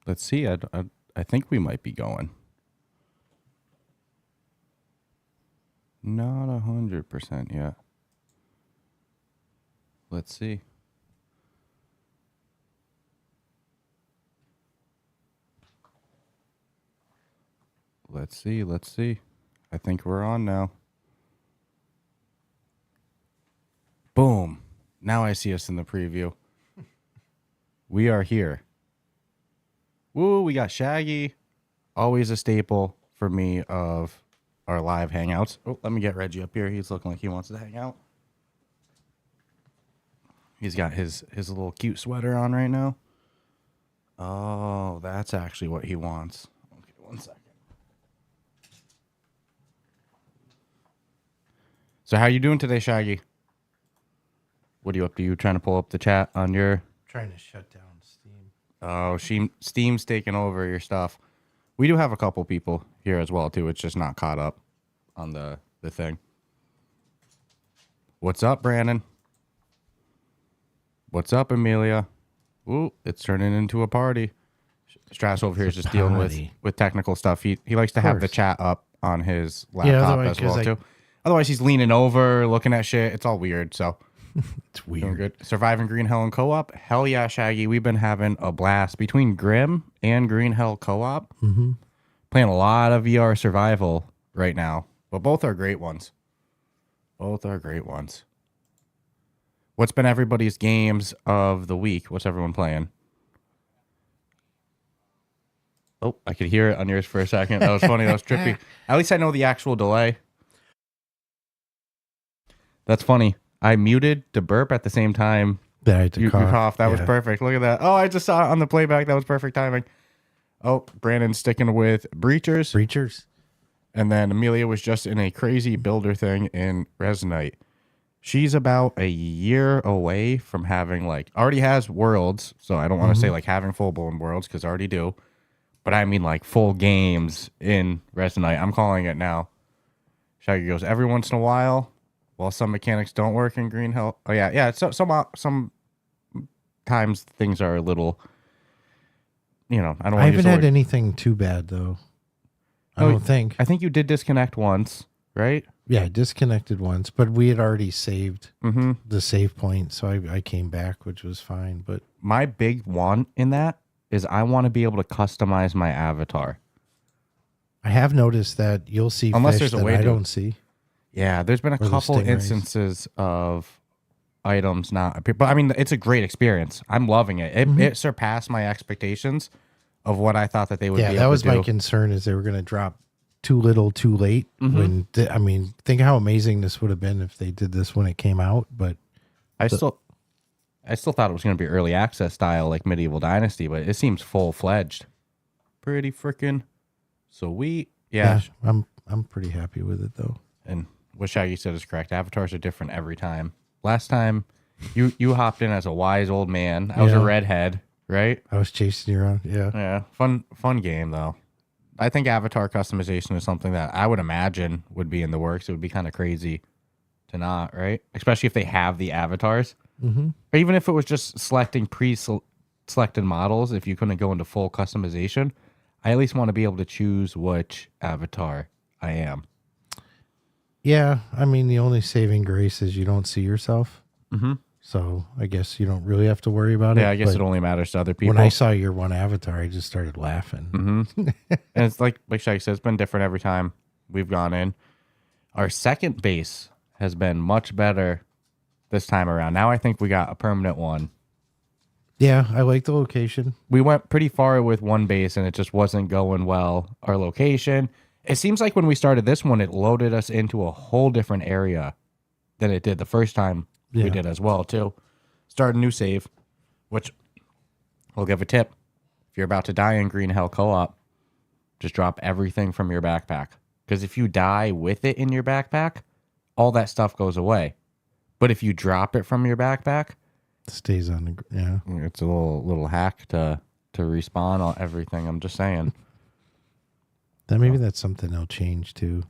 Let's see. I think we might be going. Not 100% yet. Let's see. Let's see. I think we're on now. Boom. Now I see us in the preview. We are here. Woo, we got Shaggy. Always a staple for me of our live hangouts. Oh, let me get Reggie up here. He's looking like he wants to hang out. He's got his little cute sweater on right now. Oh, that's actually what he wants. Okay, 1 second. So how you doing today, Shaggy? What are you up to? You trying to pull up the chat on your... Trying to shut down Steam. Oh, Steam's taking over your stuff. We do have a couple people here as well, too. It's just not caught up on the thing. What's up, Brandon? What's up, Amelia? Ooh, it's turning into a party. Strass over here is just dealing with technical stuff. He likes to have the chat up on his laptop as well, too. Otherwise, he's leaning over, looking at shit. It's all weird, so... It's weird. Good. Surviving Green Hell and Co-op. Hell yeah, Shaggy. We've been having a blast between Grim and Green Hell Co-op. Mm-hmm. Playing a lot of VR survival right now, but both are great ones. Both are great ones. What's been everybody's games of the week? What's everyone playing? Oh, I could hear it on yours for a second. That was funny. That was trippy. At least I know the actual delay. That's funny. I muted to burp at the same time. You cough. That was perfect. Look at that. Oh, I just saw it on the playback. That was perfect timing. Oh, Brandon's sticking with Breachers. And then Amelia was just in a crazy builder thing in Resonite. She's about a year away from having, already has worlds. So I don't want to say, having full-blown worlds, because I already do. But I mean, full games in Resonite. I'm calling it now. Shaggy goes, every once in a while... Well, some mechanics don't work in Green Hell. Oh, yeah. So, sometimes things are a little, I don't want to use the word. I haven't had anything too bad, though. I don't think. I think you did disconnect once, right? Yeah, I disconnected once, but we had already saved the save point, so I came back, which was fine. But my big want in that is I want to be able to customize my avatar. I have noticed that you'll see fish there's a that way I to. Don't see. Yeah, there's been a couple instances of items not, but I mean, it's a great experience. I'm loving it. It surpassed my expectations of what I thought that they would be able to do. Yeah, that was my concern, is they were going to drop too little, too late. I mean, think how amazing this would have been if they did this when it came out. But I still thought it was going to be early access style, like Medieval Dynasty, but it seems full fledged. Pretty freaking sweet. Yeah, I'm pretty happy with it though. And what Shaggy said is correct. Avatars are different every time. Last time, you hopped in as a wise old man. I was a redhead, right? I was chasing you around. Yeah. Yeah. Fun game though. I think avatar customization is something that I would imagine would be in the works. It would be kind of crazy to not, right? Especially if they have the avatars. Or even if it was just selecting pre-selected models, if you couldn't go into full customization, I at least want to be able to choose which avatar I am. Yeah, I mean, the only saving grace is you don't see yourself. So I guess you don't really have to worry about it. Yeah, I guess it only matters to other people. When I saw your one avatar, I just started laughing. And it's like Shaggy said, it's been different every time we've gone in. Our second base has been much better this time around. Now I think we got a permanent one. Yeah, I like the location. We went pretty far with one base, and it just wasn't going well. Our location... It seems like when we started this one, it loaded us into a whole different area than it did the first time we did as well, too. Start a new save, which we'll give a tip. If you're about to die in Green Hell Co-op, just drop everything from your backpack. Because if you die with it in your backpack, all that stuff goes away. But if you drop it from your backpack... It stays on the... Yeah. It's a little hack to respawn on everything. I'm just saying. Then maybe that's something they'll change too.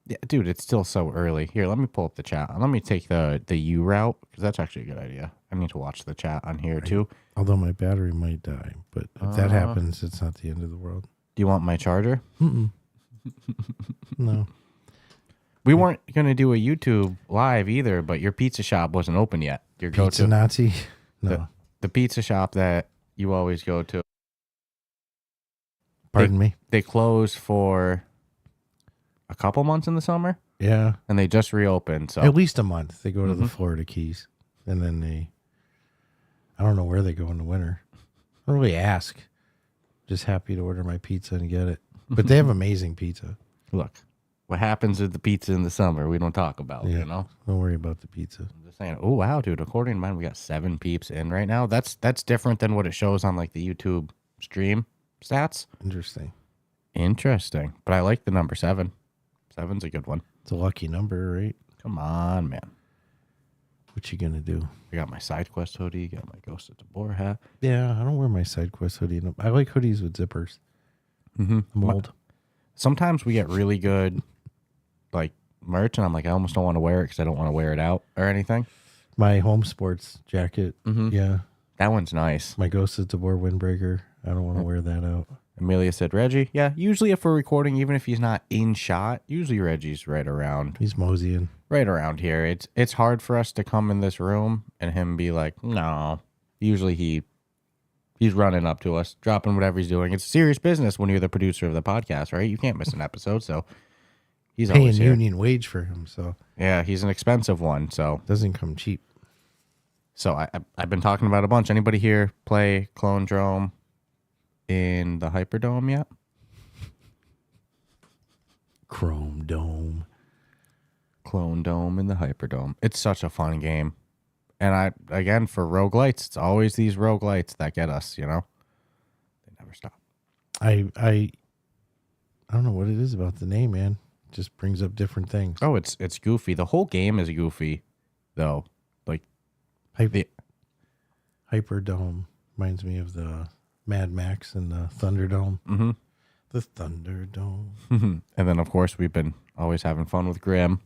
Yeah, dude, it's still so early. Here, let me pull up the chat. Let me take the U route because that's actually a good idea. I need to watch the chat on here too. Although my battery might die, but if that happens, it's not the end of the world. Do you want my charger? No. We weren't going to do a YouTube live either, but your pizza shop wasn't open yet. Your Pizza go-to Nazi? No. the pizza shop that you always go to. Pardon me? They closed for a couple months in the summer, Yeah. and they just reopened. So At least a month. They go to the Florida Keys, and then I don't know where they go in the winter. I don't really ask. Just happy to order my pizza and get it. But they have amazing pizza. look, what happens with the pizza in the summer, we don't talk about. Yeah. You know, Don't worry about the pizza. I'm just saying. Oh wow, dude! According to mine, we got 7 peeps in right now. That's different than what it shows on like the YouTube stream stats. Interesting, but I like the number 7. 7's a good one. It's a lucky number, right? Come on, man. What you gonna do? I got my side quest hoodie. Got my Ghost of Tabor hat. Yeah, I don't wear my side quest hoodie. I like hoodies with zippers. Mold. Sometimes we get really good like merch, and I'm like, I almost don't want to wear it because I don't want to wear it out or anything. My home sports jacket. Yeah. That one's nice. My Ghost of Tabor windbreaker. I don't want to wear that out. Amelia said, Reggie. Yeah, usually if we're recording, even if he's not in shot, usually Reggie's right around He's moseying. here. It's hard for us to come in this room and him be like, no. Usually he's running up to us, dropping whatever he's doing. It's serious business when you're the producer of the podcast, right? You can't miss an episode, so he's Paying always here. union wage for him, so Yeah, he's an expensive one, so doesn't come cheap. So I've been talking about a bunch. Anybody here play Clone Drome in the Hyperdome yet? Chrome Dome. Clone Dome in the Hyperdome. It's such a fun game. And again, for roguelites, it's always these roguelites that get us, you know? They never stop. I don't know what it is about the name, man. It just brings up different things. Oh, it's goofy. The whole game is goofy, though. Like, Hyperdome reminds me of the Mad Max and the Thunderdome. Mm-hmm. The Thunderdome. And then, of course, we've been always having fun with Grim.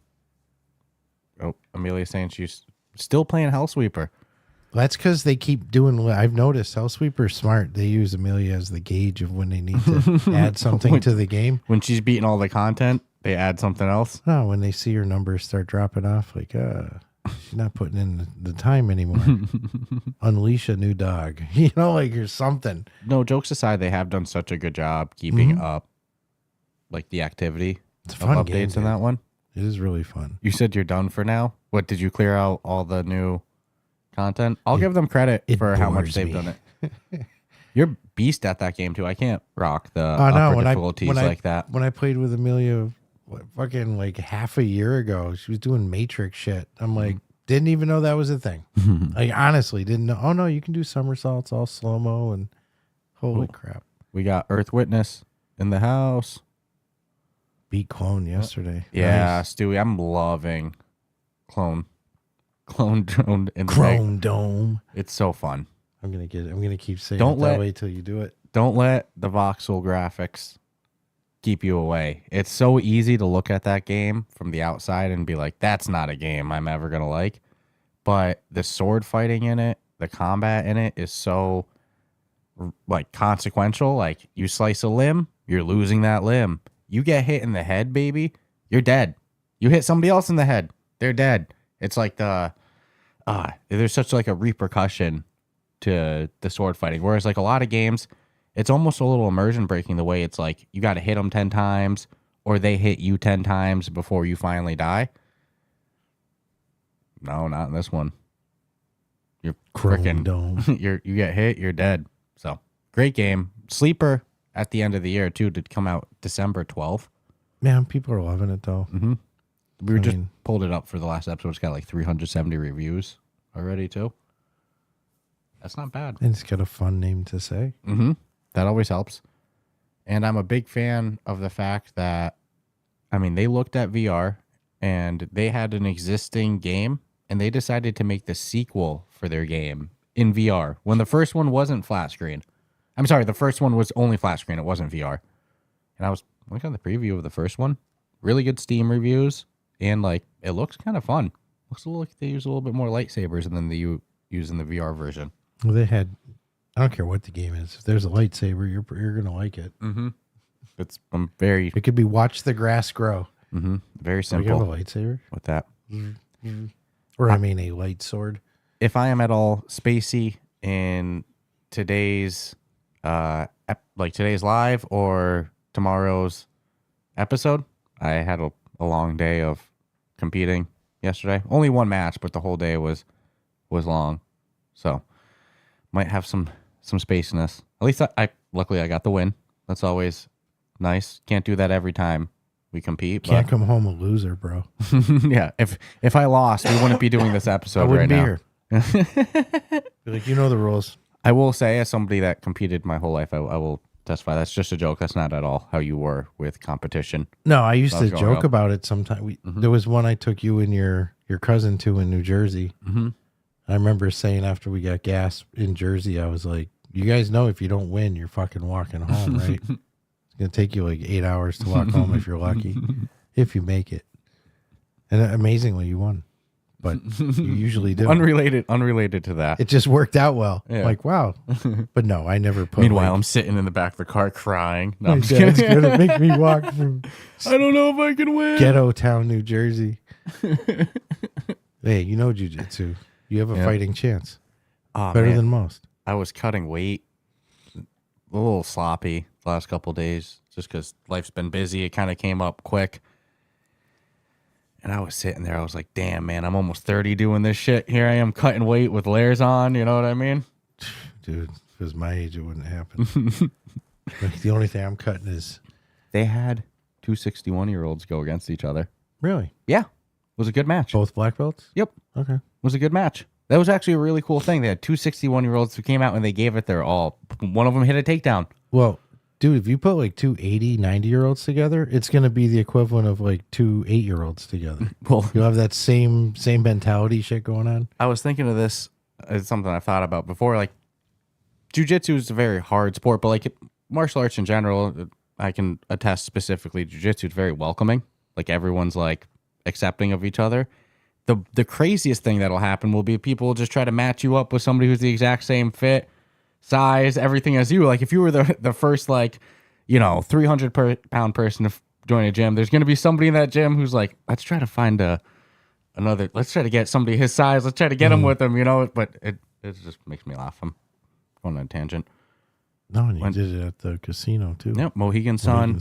Oh, Amelia's saying she's still playing Hellsweeper. Well, that's because they keep doing. I've noticed Hellsweeper's smart. They use Amelia as the gauge of when they need to add something to the game. When she's beating all the content, they add something else. No, when they see her numbers start dropping off, like, she's not putting in the time anymore. Unleash a new dog, you know, like or something. No, jokes aside, they have done such a good job keeping up, like the activity It's a of fun updates game, in that one. It is really fun. You said you're done for now. What, did you clear out all the new content? I'll give them credit for how much bores they've me. done it. You're beast at that game too. I can't rock the Oh no, upper when difficulties like that. When I played with Amelia, fucking like half a year ago, she was doing Matrix shit. I'm like, didn't even know that was a thing. I honestly didn't know. Oh no, you can do somersaults all slow mo and holy crap. We got Earth Witness in the house. Beat Clone yesterday. Yeah, Nice. Stewie, I'm loving Clone Drone in the Chrome Dome. It's so fun. I'm gonna keep saying Don't it let- that way till you do it. Don't let the voxel graphics keep you away. It's so easy to look at that game from the outside and be like, that's not a game I'm ever going to like. But the sword fighting in it, the combat in it is so like consequential. Like you slice a limb, you're losing that limb. You get hit in the head, baby, you're dead. You hit somebody else in the head, they're dead. It's like there's such like a repercussion to the sword fighting. Whereas like a lot of games, it's almost a little immersion breaking the way it's like you got to hit them 10 times or they hit you 10 times before you finally die. No, not in this one. You're Chrome freaking Dome. you get hit, you're dead. So great game. Sleeper at the end of the year too, to come out December 12th. Man, people are loving it though. We just mean- pulled it up for the last episode. It's got like 370 reviews already too. That's not bad. And it's got a fun name to say. That always helps. And I'm a big fan of the fact that, I mean, they looked at VR and they had an existing game and they decided to make the sequel for their game in VR when the first one wasn't flat screen. I'm sorry, the first one was only flat screen. It wasn't VR. And I was looking at the preview of the first one. really good Steam reviews, and like it looks kind of fun. Looks a little like they use a little bit more lightsabers than they use in the VR version. Well, they had. I don't care what the game is. If there's a lightsaber, you're gonna like it. Mm-hmm. It's very. It could be watch the grass grow. Mm-hmm. Very You simple. have a lightsaber, With that. or I mean, a light sword. If I am at all spacey in today's today's live or tomorrow's episode, I had a long day of competing yesterday. Only one match, but the whole day was long. So might have some spaciness. At least I luckily I got the win. That's always nice. Can't do that every time we compete. Can't come home a loser, bro. Yeah. If I lost, we wouldn't be doing this episode I wouldn't right be now. here. Be like, you know the rules. I will say, as somebody that competed my whole life, I will testify. That's just a joke. That's not at all how you were with competition. No, I used to Let's go, joke bro. about it sometimes. There was one I took you and your cousin to in New Jersey. Mm-hmm. I remember saying after we got gas in Jersey, I was like, you guys know if you don't win, you're fucking walking home, right? It's going to take you like 8 hours to walk home if you're lucky, if you make it. And amazingly, you won. But you usually do. Unrelated to that. It just worked out well. Yeah. Like, wow. But no, I never put. Meanwhile, like, I'm sitting in the back of the car crying. No, my I'm just dad's kidding. going to make me walk from I don't know if I can win. Ghetto Town, New Jersey. Hey, you know jiu-jitsu. You have a Yeah. fighting chance. Oh, Better man. than most. I was cutting weight. A little sloppy the last couple of days just because life's been busy. It kind of came up quick. And I was sitting there. I was like, damn, man, I'm almost 30 doing this shit. Here I am cutting weight with layers on. You know what I mean? Dude, if it was my age, it wouldn't happen. Like, the only thing I'm cutting is... They had two 61-year-olds go against each other. Really? Yeah. It was a good match. Both black belts? Yep. Okay. It was a good match. That was actually a really cool thing. They had two 61-year-olds who came out and they gave it their all. One of them hit a takedown. Well, dude, if you put like two 80, 90-year-olds together, it's going to be the equivalent of like two 8-year-olds together. Well, You'll have that same mentality shit going on. I was thinking of this as something I've thought about before. Like, jiu-jitsu is a very hard sport, but like martial arts in general, I can attest specifically jiu-jitsu is very welcoming. Like, everyone's like accepting of each other. The craziest thing that'll happen will be people will just try to match you up with somebody who's the exact same fit, size, everything as you. Like, if you were the first, like, 300-pound person to join a gym, there's going to be somebody in that gym who's like, let's try to find let's try to get somebody his size. Let's try to get him with him, But it just makes me laugh. I'm going on a tangent. No, and you did it at the casino, too. Yep, Mohegan Sun.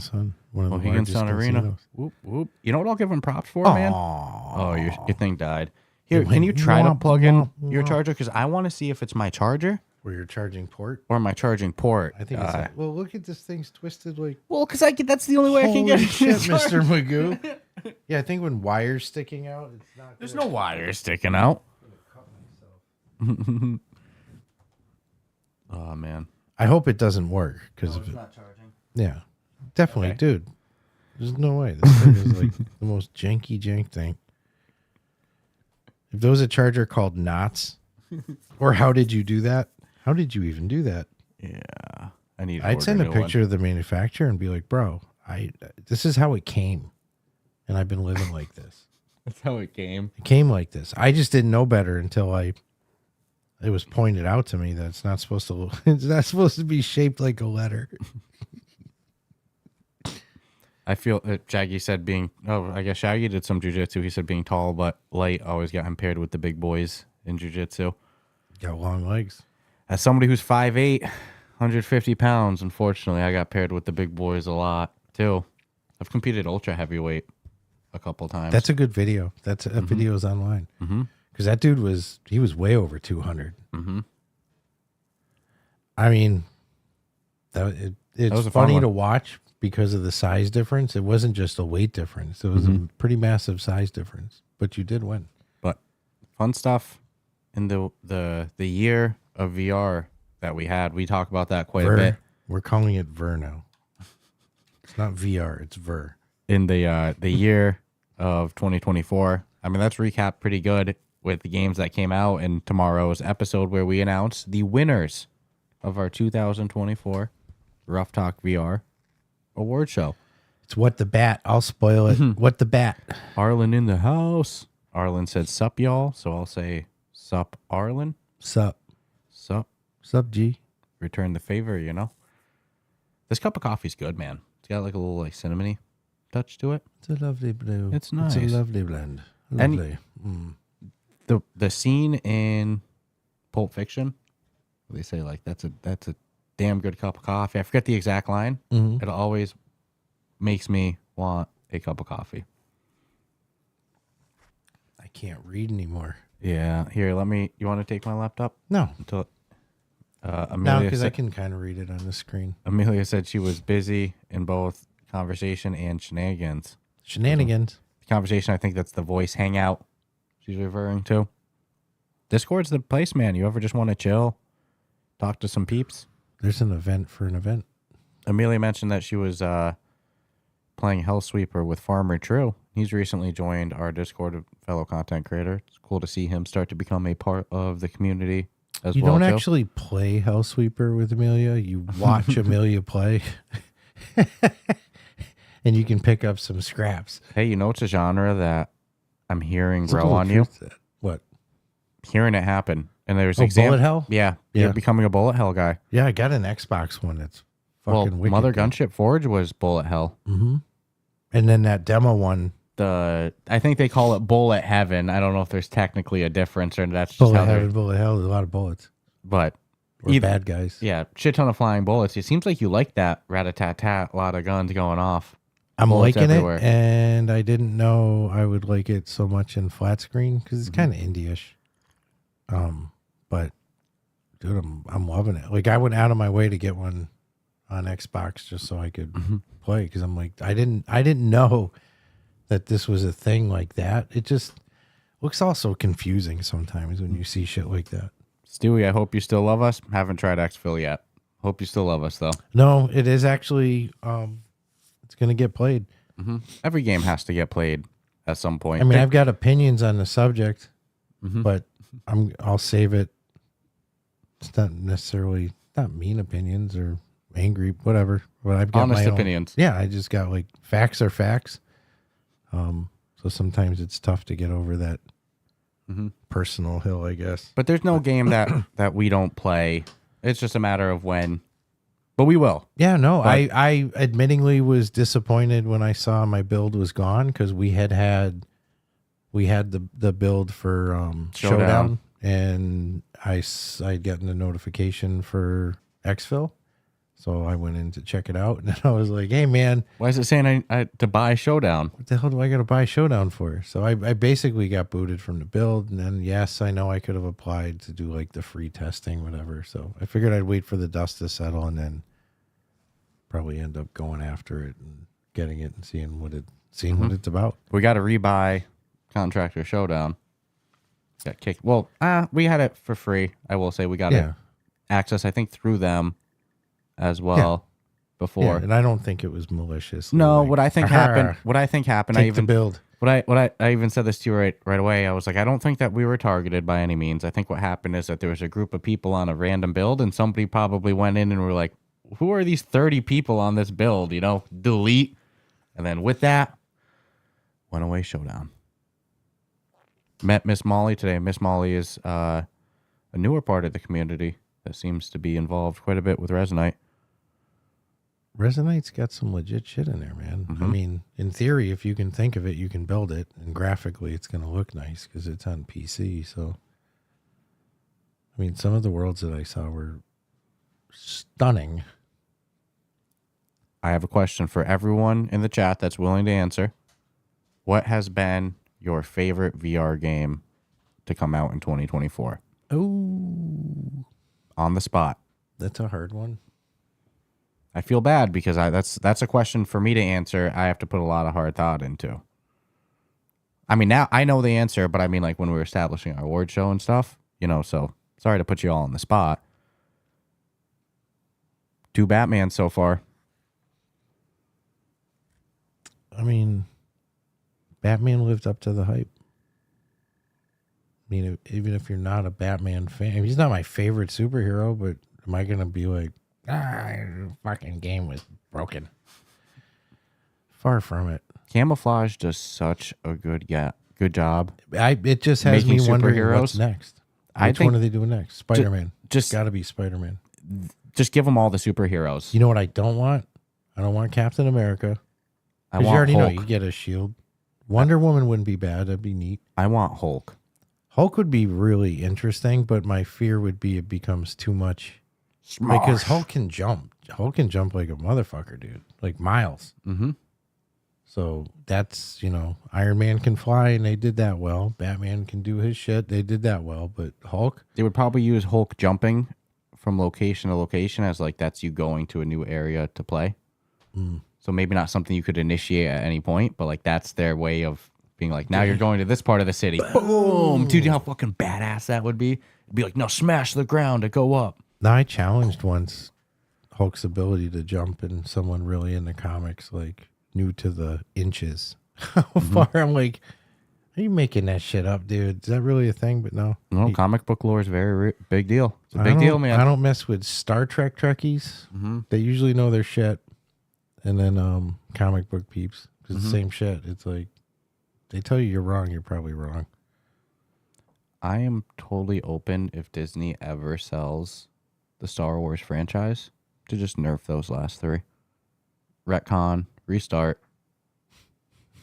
One of the Mohegan largest Sun Arena. casinos. Whoop, whoop. You know what I'll give him props for, man? Oh, your thing died. Here, can you try to plug in your charger? Because I want to see if it's my charger Where you're charging port? or my charging port. I think it's well, look at this thing's twisted like... Well, because that's the only way I can get Holy it. shit, Mr. Magoo. Yeah, I think when wire's sticking out, it's not There's good. no wire sticking out. Oh, man. I hope it doesn't work because not charging. yeah, definitely, Okay. dude. There's no way this thing is like the most jank thing. If there was a charger called Knots, or how did you do that? How did you even do that? Yeah. I need to I'd order send a new one. picture of the manufacturer and be like, bro, this is how it came, and I've been living like this. That's how it came. It came like this. I just didn't know better until it was pointed out to me that it's not supposed to. It's not supposed to be shaped like a letter. I feel that Shaggy said I guess Shaggy did some jujitsu. He said being tall but light always got him paired with the big boys in jujitsu. Got long legs. As somebody who's 5'8", 150 pounds, unfortunately, I got paired with the big boys a lot too. I've competed ultra heavyweight a couple times. That's a good video. That video's online. Because that dude was way over 200. Mm-hmm. I mean, was it's a fun funny one. to watch because of the size difference. It wasn't just a weight difference. It was a pretty massive size difference. But you did win. But fun stuff in the year of VR that we had. We talk about that quite a bit. We're calling it Ver now. It's not VR. It's Ver. In the year of 2024. I mean, that's recapped pretty good with the games that came out in tomorrow's episode where we announce the winners of our 2024 Ruff Talk VR award show. It's What the Bat. I'll spoil it. What the Bat. Arlen in the house. Arlen said sup, y'all. So I'll say sup, Arlen. Sup. Sup. Sup, G. Return the favor, you know. This cup of coffee's good, man. It's got like a little like cinnamony touch to it. It's a lovely blue. It's nice. It's a lovely blend. And- Lovely. The scene in Pulp Fiction, they say like that's a damn good cup of coffee. I forget the exact line. It always makes me want a cup of coffee. I can't read anymore. Yeah. Here, you want to take my laptop? No. Until No, Amelia because I said, can kind of read it on the screen. Amelia said she was busy in both conversation and shenanigans. Shenanigans. Conversation, I think that's the voice hangout she's referring to. Discord's the place, man. You ever just want to chill, talk to some peeps? There's an event for an event. Amelia mentioned that she was playing Hellsweeper with Farmer True. He's recently joined our Discord, a fellow content creator. It's cool to see him start to become a part of the community as You well. don't too. actually play Hellsweeper with Amelia. You watch Amelia play. And you can pick up some scraps. Hey, you know it's a genre that I'm hearing There's a grow little on you? truth to that. What? Hearing it happen. And there's Bullet Hell? Yeah, Yeah. you're becoming a Bullet Hell guy. Yeah, I got an Xbox one that's fucking wicked. Mother good. Gunship Forge was Bullet Hell. Mm-hmm. And then that demo one. I think they call it Bullet Heaven. I don't know if there's technically a difference or that's just Bullet how they're. Heaven, Bullet Hell. There's a lot of bullets. But Or bad guys. yeah, shit ton of flying bullets. It seems like you like that rat-a-tat-tat, a lot of guns going off. I'm Bullets liking everywhere. it, and I didn't know I would like it so much in flat screen because it's kind of indie-ish. But dude, I'm loving it. Like I went out of my way to get one on Xbox just so I could play because I'm like I didn't know that this was a thing like that. It just looks also confusing sometimes when you see shit like that. Stewie, I hope you still love us. Haven't tried Xfil yet. Hope you still love us though. No, it is actually it's gonna get played. Every game has to get played at some point. I mean, I've got opinions on the subject, but I'll save it. It's not necessarily not mean opinions or angry, whatever. But I've got honest my own- opinions. Yeah, I just got like facts are facts. So sometimes it's tough to get over that personal hill, I guess. But there's no game that we don't play. It's just a matter of when. But we will. Yeah, no, I admittingly was disappointed when I saw my build was gone because we had the build for Showdown, and I'd gotten a notification for Xfil, so I went in to check it out, and then I was like, "Hey, man, Why is it saying I to buy Showdown? what the hell do I got to buy Showdown for?" So I basically got booted from the build, and then yes, I know I could have applied to do like the free testing, whatever. So I figured I'd wait for the dust to settle, and then probably end up going after it and getting it and seeing what it's about. We got to rebuy Contractor Showdown. Got kicked. Well, we had it for free. I will say we got it access, I think, through them as well before. Yeah, and I don't think it was malicious. No, like, what I think happened. What I think happened. Take the build. I even said this to you right away. I was like, I don't think that we were targeted by any means. I think what happened is that there was a group of people on a random build, and somebody probably went in and were like, "Who are these 30 people on this build?" You know, delete, and then with that, went away Showdown. Met Miss Molly today. Miss Molly is a newer part of the community that seems to be involved quite a bit with Resonite. Resonite's got some legit shit in there, man. I mean, in theory, if you can think of it, you can build it, and graphically, it's going to look nice because it's on PC. So, I mean, some of the worlds that I saw were stunning. I have a question for everyone in the chat that's willing to answer. What has been your favorite VR game to come out in 2024? Oh, On the spot. that's a hard one. I feel bad because that's a question for me to answer. I have to put a lot of hard thought into. I mean, now I know the answer, but I mean, like when we were establishing our award show and stuff, you know, so sorry to put you all on the spot. 2 Batman so far. I mean, Batman lived up to the hype. I mean, even if you're not a Batman fan, I mean, he's not my favorite superhero, but am I going to be like, the fucking game was broken? Far from it. Camouflage does such a good job. It just has Making me wondering superheroes? what's next. I Which think one are they doing next? Spider-Man. just- Got to be Spider-Man. Just give them all the superheroes. You know what I don't want? I don't want Captain America. I Because you want already know Hulk. you get a shield. Wonder Woman wouldn't be bad. That'd be neat. I want Hulk. Hulk would be really interesting, but my fear would be it becomes too much. Because Hulk can jump. Hulk can jump like a motherfucker, dude. Like miles. Mm-hmm. So that's, Iron Man can fly and they did that well. Batman can do his shit. They did that well. But Hulk? They would probably use Hulk jumping from location to location as like that's you going to a new area to play. So maybe not something you could initiate at any point, but like that's their way of being like, now you're going to this part of the city. Boom! Dude, you know how fucking badass that would be? It'd be like, no, smash the ground to go up. Now, I challenged once Hulk's ability to jump, and someone really in the comics like knew to the inches how far. I'm like, are you making that shit up, dude? Is that really a thing? But no. No, comic book lore is very big deal. It's a big deal, man. I don't mess with Star Trek Trekkies. They usually know their shit. And then comic book peeps. Because the same shit. It's like, they tell you you're wrong, you're probably wrong. I am totally open if Disney ever sells the Star Wars franchise to just nerf those last three. Retcon, restart.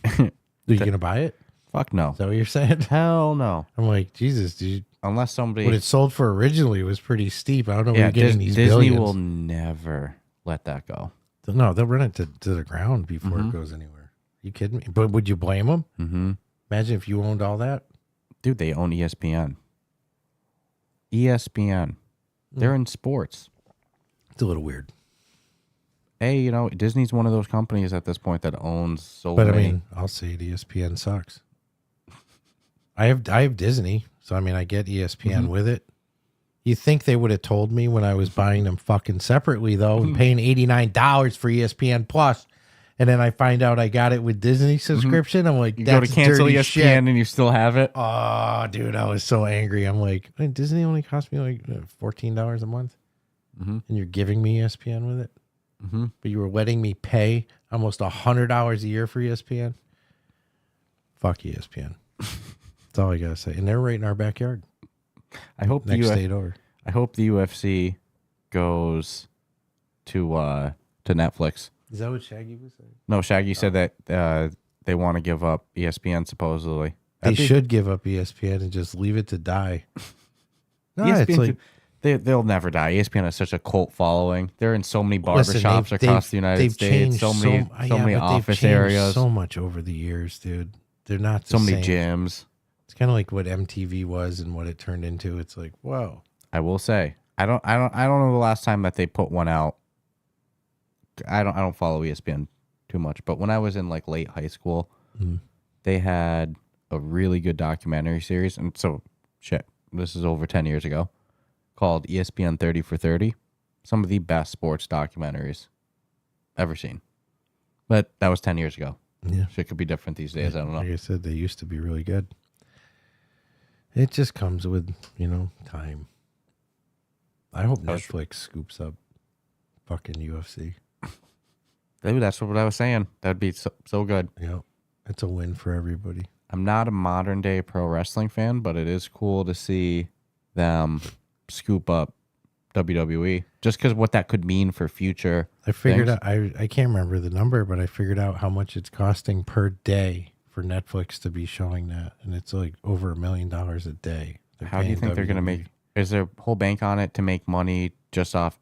Are you going to buy it? Fuck no. Is that what you're saying? Hell no. I'm like, Jesus, dude. Unless somebody... What it sold for originally was pretty steep. I don't know where you're getting these Disney billions. will never let that go. No, they'll run it to the ground before it goes anywhere. You kidding me? But would you blame them? Mm-hmm. Imagine if you owned all that. Dude, they own ESPN. ESPN. They're in sports. It's a little weird. Hey, Disney's one of those companies at this point that owns so But many. I mean, I'll say it, ESPN sucks. I have Disney, so I mean, I get ESPN with it. You think they would have told me when I was buying them fucking separately though, and paying $89 for ESPN Plus, and then I find out I got it with Disney subscription. I'm like, You that's go to cancel dirty ESPN shit. and you still have it. Oh, dude, I was so angry. I'm like, Disney only cost me like $14 a month, and you're giving me ESPN with it. But you were letting me pay almost $100 a year for ESPN. Fuck ESPN. That's all I gotta say. And they're right in our backyard. I hope Next state over. I hope the UFC goes to Netflix. Is that what Shaggy was saying? No, Shaggy said that they want to give up ESPN supposedly. They should give up ESPN and just leave it to die. No, it's ESPN like they'll never die. ESPN has such a cult following. They're in so many barbershops listen, across the United States. So many office areas. So much over the years, dude. They're not So the many same. gyms. It's kind of like what MTV was and what it turned into. It's like, whoa. I will say, I don't know the last time that they put one out. I don't follow ESPN too much, but when I was in like late high school, they had a really good documentary series, and so shit, this is over 10 years ago, called ESPN 30 for 30. Some of the best sports documentaries ever seen. But that was 10 years ago. Yeah. Shit could be different these days. I don't know. Like I said, they used to be really good. It just comes with, time. I hope Netflix scoops up fucking UFC. Dude, that's what I was saying. That'd be so good. Yeah. It's a win for everybody. I'm not a modern day pro wrestling fan, but it is cool to see them scoop up WWE just because what that could mean for future. I figured things. out, I can't remember the number, but I figured out how much it's costing per day for Netflix to be showing that. And it's like over $1 million a day. How do you think they're going to make? Is there a whole bank on it to make money just off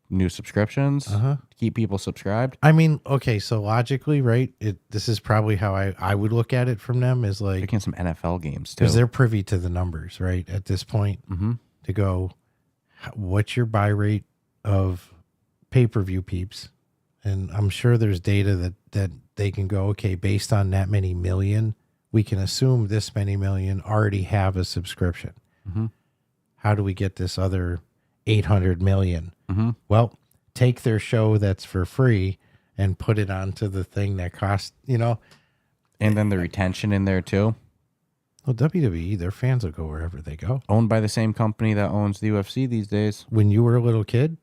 new subscriptions to keep people subscribed? I mean, okay, so logically, right? This is probably how I would look at it from them is like, Picking some NFL games too. because they're privy to the numbers, right? At this point, to go, what's your buy rate of pay-per-view peeps? And I'm sure there's data that they can go, okay, based on that many million, we can assume this many million already have a subscription. How do we get this other 800 million? Well, take their show that's for free and put it onto the thing that costs, and then the retention in there too. Well, WWE, their fans will go wherever they go. Owned by the same company that owns the UFC these days. When you were a little kid,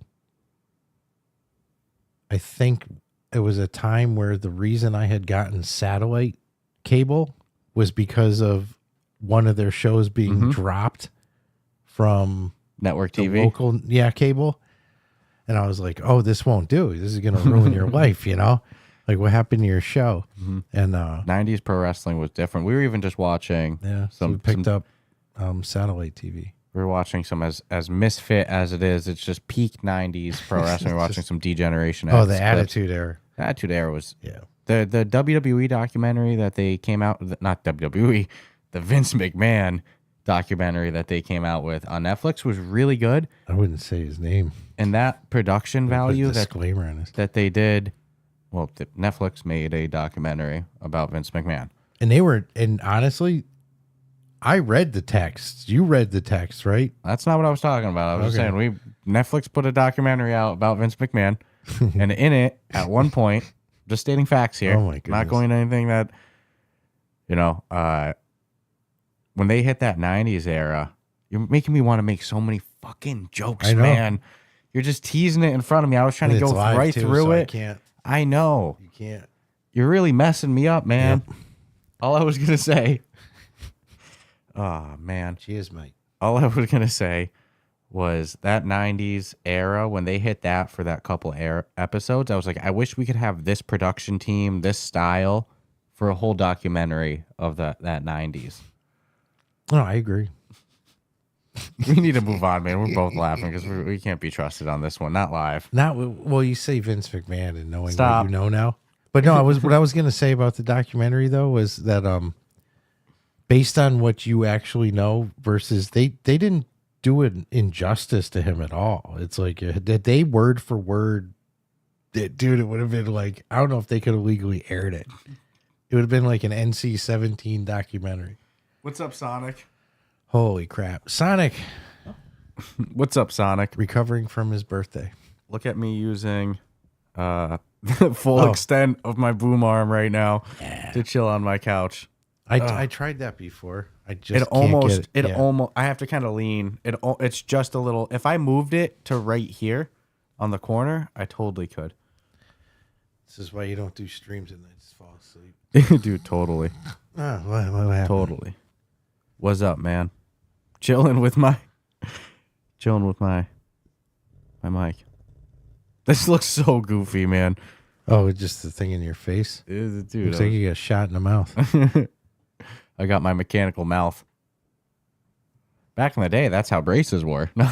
I think it was a time where the reason I had gotten satellite cable was because of one of their shows being dropped from Network the TV. local cable. And I was like, oh, this won't do. This is going to ruin your life, you know? Like, what happened to your show? And 90s pro wrestling was different. We were even just watching so we picked up satellite TV. We were watching some as misfit as it is. It's just peak 90s pro wrestling. We're watching some degeneration. Oh, the Attitude Era. The Attitude Era was the WWE documentary that they came out, not WWE, the Vince McMahon documentary that they came out with on Netflix was really good. I wouldn't say his name. And that production value disclaimer on this. that they did, well, Netflix made a documentary about Vince McMahon. And honestly, I read the text. You read the text, right? That's not what I was talking about. I was just saying Netflix put a documentary out about Vince McMahon, and in it, at one point, just stating facts here, oh my goodness, not going to anything that, when they hit that 90s era, you're making me want to make so many fucking jokes, man. You're just teasing it in front of me. I was trying to go right through it. I can't. I know. You can't. You're really messing me up, man. Yep. All I was going to say. Oh, man. Cheers, mate. All I was going to say was that 90s era, when they hit that for that couple episodes, I was like, I wish we could have this production team, this style, for a whole documentary of that 90s. No, I agree. We need to move on, man. We're both laughing because we can't be trusted on this one. Not live. Well, you say Vince McMahon and knowing what you know now. But no, what I was going to say about the documentary, though, was that based on what you actually know versus they didn't do an injustice to him at all. It's like that they word for word, dude, it would have been like, I don't know if they could have legally aired it. It would have been like an NC-17 documentary. What's up, Sonic? Holy crap. Sonic. What's up, Sonic? Recovering from his birthday. Look at me using the full extent of my boom arm right now to chill on my couch. I tried that before. I just almost I have to kind of lean. It's just a little. If I moved it to right here on the corner, I totally could. This is why you don't do streams and just fall asleep. Dude, totally. What happened? Totally. What's up, man? Chilling with my mic. This looks so goofy, man. Oh, it's just the thing in your face? Dude, looks like you got shot in the mouth. I got my mechanical mouth. Back in the day, that's how braces were. No,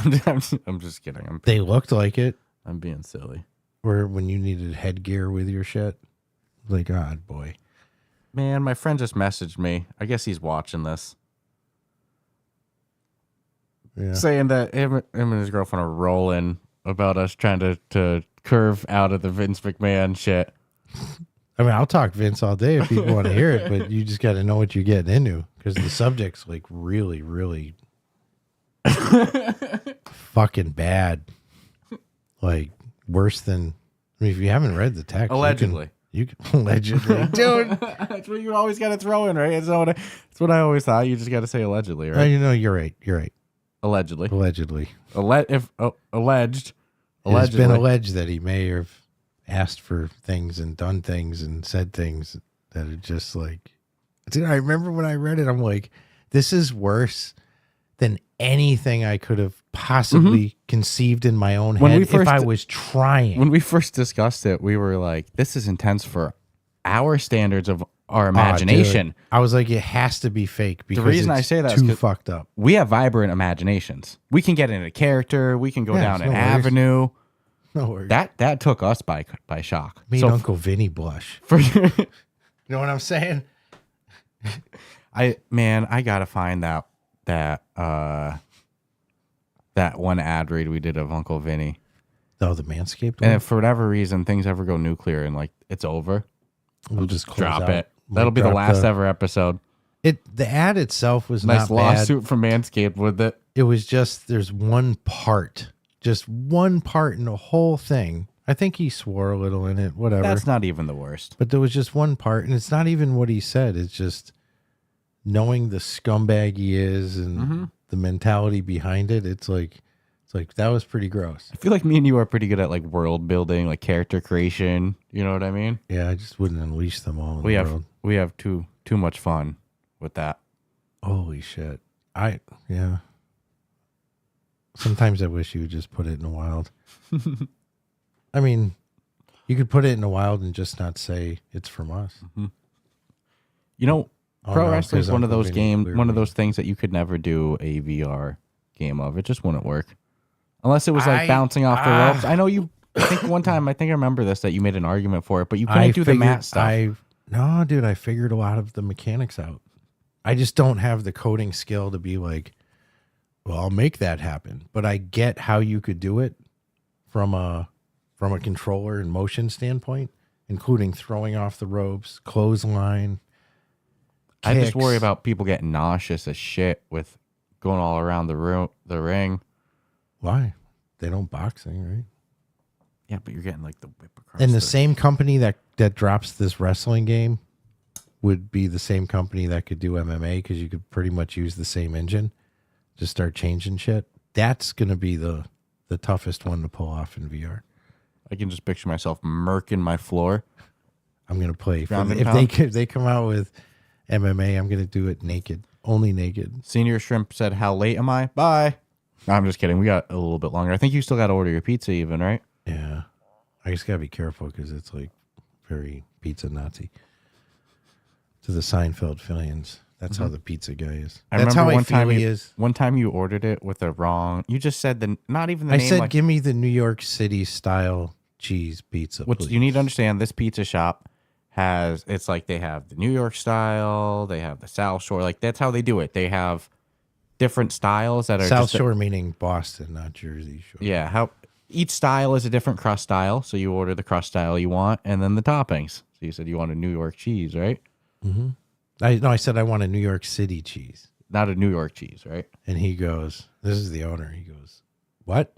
I'm just kidding. They looked like it. I'm being silly. Or when you needed headgear with your shit. Like, God, boy. Man, my friend just messaged me. I guess he's watching this. Yeah. Saying that him and his girlfriend are rolling about us trying to curve out of the Vince McMahon shit. I mean, I'll talk Vince all day if people want to hear it, but you just got to know what you're getting into because the subject's like really, really fucking bad. Like worse than, I mean, if you haven't read the text, allegedly. You can allegedly, dude. That's what you always got to throw in, right? That's what I always thought. You just got to say allegedly, right? You know, you're right. You're right. Allegedly. Allegedly. Alleged. It's been alleged that he may have asked for things and done things and said things that are just like, dude, I remember when I read it, I'm like, this is worse than anything I could have possibly conceived in my own head if I was trying. When we first discussed it, we were like, this is intense for our standards of our imagination. I was like, it has to be fake because the reason I say that is too fucked up. We have vibrant imaginations. We can get into character. We can go down an avenue. No worries. That took us by shock. Made Uncle Vinny blush. You know what I'm saying? I gotta find that one ad read we did of Uncle Vinny. Oh, the Manscaped one? And if for whatever reason things ever go nuclear and like it's over, we'll just drop out. it. That'll be the last ever episode. The ad itself was nice not lawsuit bad. from Manscaped with it. It was just there's one part in the whole thing. I think he swore a little in it, whatever. That's not even the worst. But there was just one part, and it's not even what he said. It's just knowing the scumbag he is and the mentality behind it. It's like, It's like, that was pretty gross. I feel like me and you are pretty good at like world building, like character creation. You know what I mean? Yeah, I just wouldn't unleash them all in the world. We have too much fun with that. Holy shit. Yeah. Sometimes I wish you would just put it in the wild. I mean, you could put it in the wild and just not say it's from us. Mm-hmm. You know, pro wrestling is one of those things that you could never do a VR game of. It just wouldn't work. Unless it was like bouncing off the ropes. I know you, I think one time, I remember this, that you made an argument for it, but you couldn't do the mat stuff. No, dude, I figured a lot of the mechanics out. I just don't have the coding skill to be like, well, I'll make that happen. But I get how you could do it from a controller and motion standpoint, including throwing off the ropes, clothesline. I just worry about people getting nauseous as shit with going all around the ring. Why? They don't boxing, right? Yeah, but you're getting like the whip across. And the same company that drops this wrestling game would be the same company that could do MMA, because you could pretty much use the same engine. Just start changing shit. That's going to be the toughest one to pull off in VR. I can just picture myself murking my floor. I'm going to play. If they come out with MMA, I'm going to do it naked. Only naked. Senior Shrimp said, how late am I? Bye. No, I'm just kidding. We got a little bit longer. I think you still got to order your pizza even, right? Yeah. I just got to be careful because it's like very pizza Nazi. To the Seinfeld fans. That's how the pizza guy is. That's how I feel he is. One time you ordered it with the wrong... You just said not even the name. I said, give me the New York City style cheese pizza, Which you need to understand, this pizza shop has... It's like they have the New York style, they have the South Shore. Like, that's how they do it. They have different styles that are... South Shore meaning Boston, not Jersey Shore. Yeah, each style is a different crust style. So you order the crust style you want, and then the toppings. So you said you want a New York cheese, right? Mm-hmm. I said I want a New York City cheese. Not a New York cheese, right? And he goes, this is the owner. He goes, what?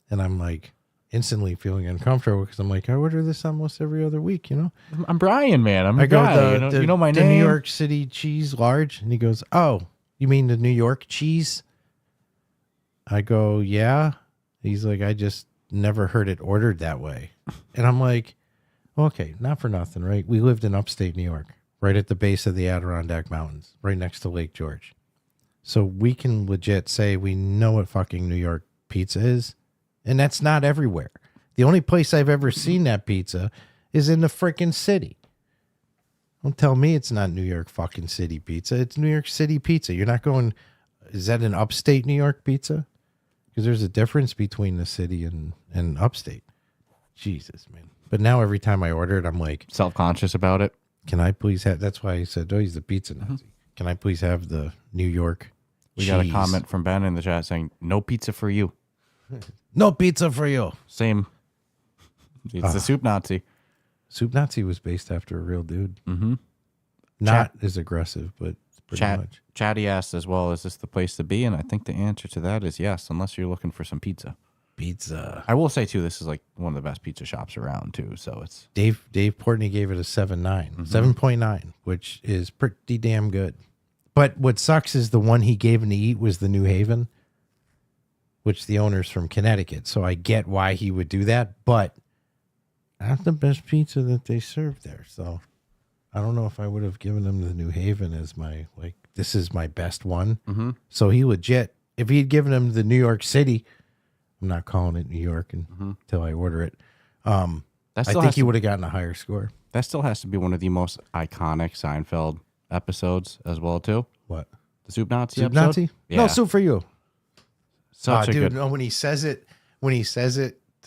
And I'm like, instantly feeling uncomfortable because I'm like, I order this almost every other week, you know? I'm Brian, man. I'm a guy. You know my name? The New York City cheese large. And he goes, oh, you mean the New York cheese? I go, yeah. He's like, I just never heard it ordered that way. And I'm like, okay, not for nothing, right? We lived in upstate New York. Right at the base of the Adirondack Mountains, right next to Lake George. So we can legit say we know what fucking New York pizza is. And that's not everywhere. The only place I've ever seen that pizza is in the freaking city. Don't tell me it's not New York fucking City pizza. It's New York City pizza. You're not going, is that an upstate New York pizza? Because there's a difference between the city and upstate. Jesus, man. But now every time I order it, I'm like... self-conscious about it. Can I please have... That's why I said, oh, he's the pizza Nazi. Mm-hmm. Can I please have the New York cheese? We got a comment from Ben in the chat saying, no pizza for you. No pizza for you. Same. It's the Soup Nazi. Soup Nazi was based after a real dude. Mm-hmm. Not as aggressive, but pretty much. Chatty asked as well, is this the place to be? And I think the answer to that is yes, unless you're looking for some pizza. Pizza. I will say, too, this is like one of the best pizza shops around, too. So it's... Dave Portney gave it a 7.9, 7.9, which is pretty damn good. But what sucks is the one he gave him to eat was the New Haven, which the owner's from Connecticut. So I get why he would do that, but not the best pizza that they serve there. So I don't know if I would have given him the New Haven as my, like, this is my best one. Mm-hmm. So he legit, if he had given him the New York City... I'm not calling it New York until I order it. I think he would have gotten a higher score. That still has to be one of the most iconic Seinfeld episodes as well, too. What? The Soup Nazi Soup episode? Nazi? Yeah. No, soup for you. Such a dude, good... no, when he says it,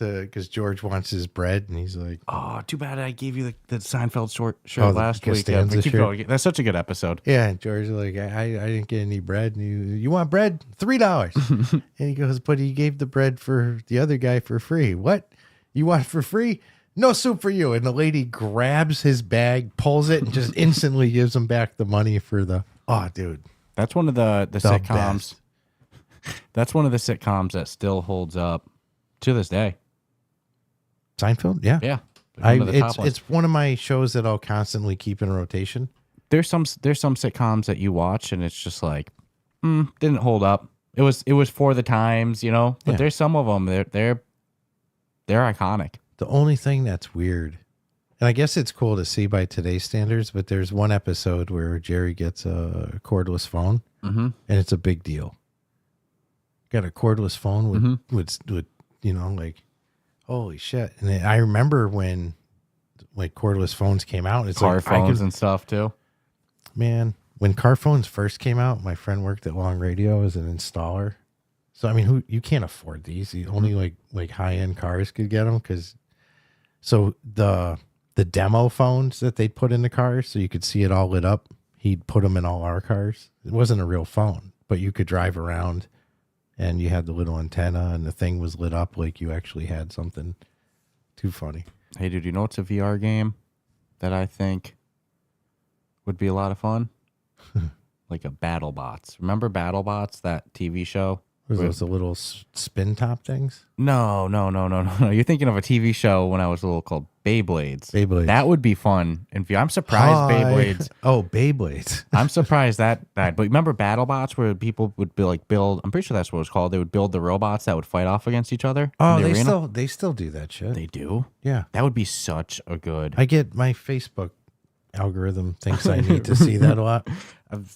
because George wants his bread, and he's like... Oh, too bad I gave you the Seinfeld shirt last week. Keep going. That's such a good episode. Yeah, and George is like, I didn't get any bread. And you want bread? $3. And he goes, but he gave the bread for the other guy for free. What? You want it for free? No soup for you. And the lady grabs his bag, pulls it, and just instantly gives him back the money for the... Oh, dude. That's one of the sitcoms. That's one of the sitcoms that still holds up to this day. Seinfeld? Yeah. Yeah. It's one of my shows that I'll constantly keep in rotation. There's some sitcoms that you watch and it's just like, didn't hold up. It was for the times, you know. But Yeah. there's some of them they're iconic. The only thing that's weird, and I guess it's cool to see by today's standards, but there's one episode where Jerry gets a cordless phone, and it's a big deal. Got a cordless phone with you know, like, holy shit. And I remember when like cordless phones came out. It's Car like, phones and stuff too. Man, when car phones first came out, my friend worked at Long Radio as an installer. So I mean, you can't afford these. Only like high end cars could get them so the demo phones that they'd put in the cars so you could see it all lit up, he'd put them in all our cars. It wasn't a real phone, but you could drive around and you had the little antenna and the thing was lit up like you actually had something. Too funny. Hey, dude, you know what's a VR game that I think would be a lot of fun? Like a BattleBots. Remember BattleBots, that TV show? Was those the little spin top things? No. You're thinking of a TV show when I was little called Beyblades. Beyblades. That would be fun. And I'm surprised Beyblades. Oh, Beyblades. I'm surprised that. But remember BattleBots where people would be like build. I'm pretty sure that's what it was called. They would build the robots that would fight off against each other. Oh, in the arena. they still do that shit. They do. Yeah. That would be such a good. I get my Facebook algorithm thinks I need to see that a lot.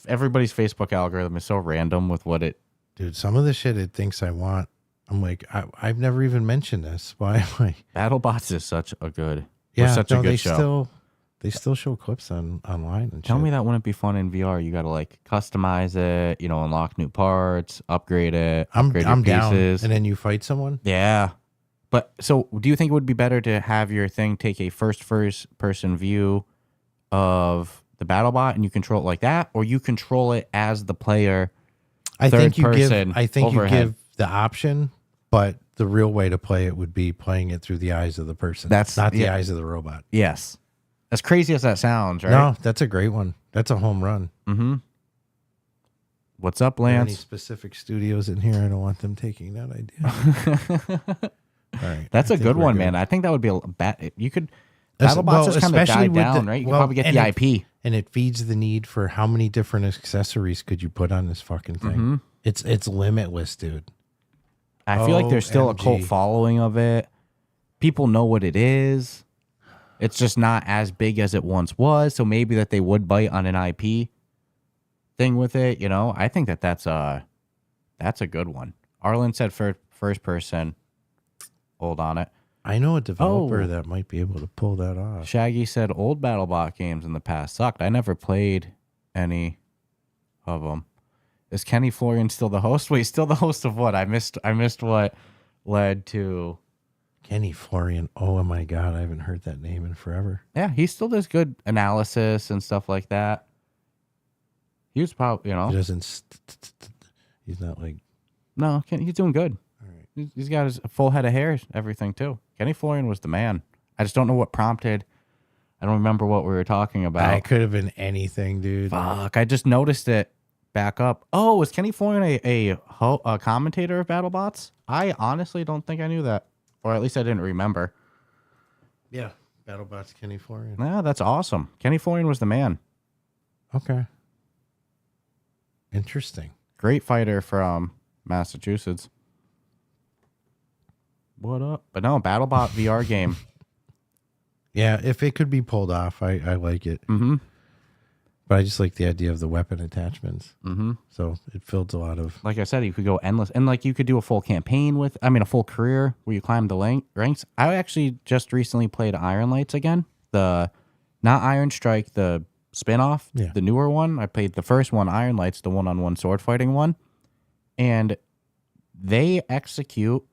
Everybody's Facebook algorithm is so random with what it. Dude, some of the shit it thinks I want, I'm like, I've never even mentioned this. Why am I? BattleBots is such a good. Yeah, such a good show. They still show clips online and Tell shit. me that wouldn't be fun in VR. You got to like customize it, you know, unlock new parts, upgrade it. Upgrade I'm your down. pieces. And then you fight someone. Yeah. But so do you think it would be better to have your thing take a first person view of the BattleBot and you control it like that, or you control it as the player? I think you give overhead? you give the option, but the real way to play it would be playing it through the eyes of the person. That's not the eyes of the robot. Yes. As crazy as that sounds, right? No, that's a great one. That's a home run. Mm-hmm. What's up, Are there any Lance? specific studios in here? I don't want them taking that idea. All right. That's a good one, man. I think that would be a bad. You could. BattleBots just kind of especially died with down, right? You could probably get the IP. And it feeds the need for how many different accessories could you put on this fucking thing? Mm-hmm. It's limitless, dude. I feel like there's still a cult OMG. following of it. People know what it is. It's just not as big as it once was. So maybe that they would bite on an IP thing with it. You know, I think that's a good one. Arlen said first person. Hold on it. I know a developer Oh. that might be able to pull that off. Shaggy said old BattleBot games in the past sucked. I never played any of them. Is Kenny Florian still the host? Wait, still the host of what? I missed what led to. Kenny Florian. Oh my God, I haven't heard that name in forever. Yeah, he still does good analysis and stuff like that. He was probably, you know. He doesn't. He's not like. No, he's doing good. All right. He's got his full head of hair, everything too. Kenny Florian was the man. I just don't know what prompted. I don't remember what we were talking about. It could have been anything, dude. Fuck, I just noticed it back up. Oh, was Kenny Florian a commentator of BattleBots? I honestly don't think I knew that. Or at least I didn't remember. Yeah, BattleBots Kenny Florian. Yeah, that's awesome. Kenny Florian was the man. Okay. Interesting. Great fighter from Massachusetts. What up? But no, BattleBot VR game. Yeah, if it could be pulled off, I like it. Mm-hmm. But I just like the idea of the weapon attachments. Mm-hmm. So it fills a lot of. Like I said, you could go endless. And like you could do a full campaign a full career where you climb the ranks. I actually just recently played Iron Lights again. Not Iron Strike, the spin-off, the newer one. I played the first one, Iron Lights, the one-on-one sword fighting one. And they execute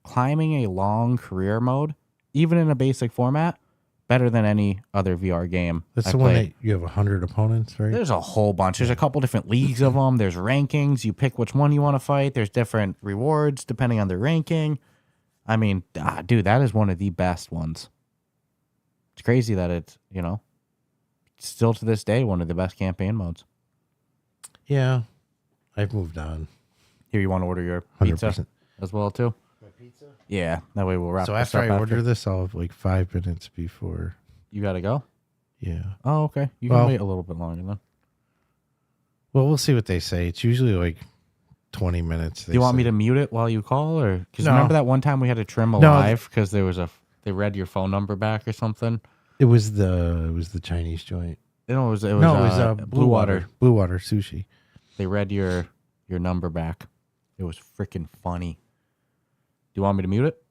climbing a long career mode, even in a basic format, better than any other VR game. That's the one that you have 100 opponents, right? There's a whole bunch. There's a couple different leagues of them. There's rankings. You pick which one you want to fight. There's different rewards depending on the ranking. I mean, dude, that is one of the best ones. It's crazy that it's, still to this day, one of the best campaign modes. Yeah. I've moved on. Here, you want to order your 100%. pizza as well, too? My pizza? Yeah, that way we'll wrap So this after up I order this, I'll have like 5 minutes before. You got to go? Yeah. Oh, okay. You can wait a little bit longer then. Well, we'll see what they say. It's usually like 20 minutes. Do you want me to mute it while you call, or because No. remember that one time we had to trim a No, live because there was they read your phone number back or something? It was the Chinese joint. No, it was Blue Water sushi. They read your number back. It was freaking funny. Do you want me to mute it?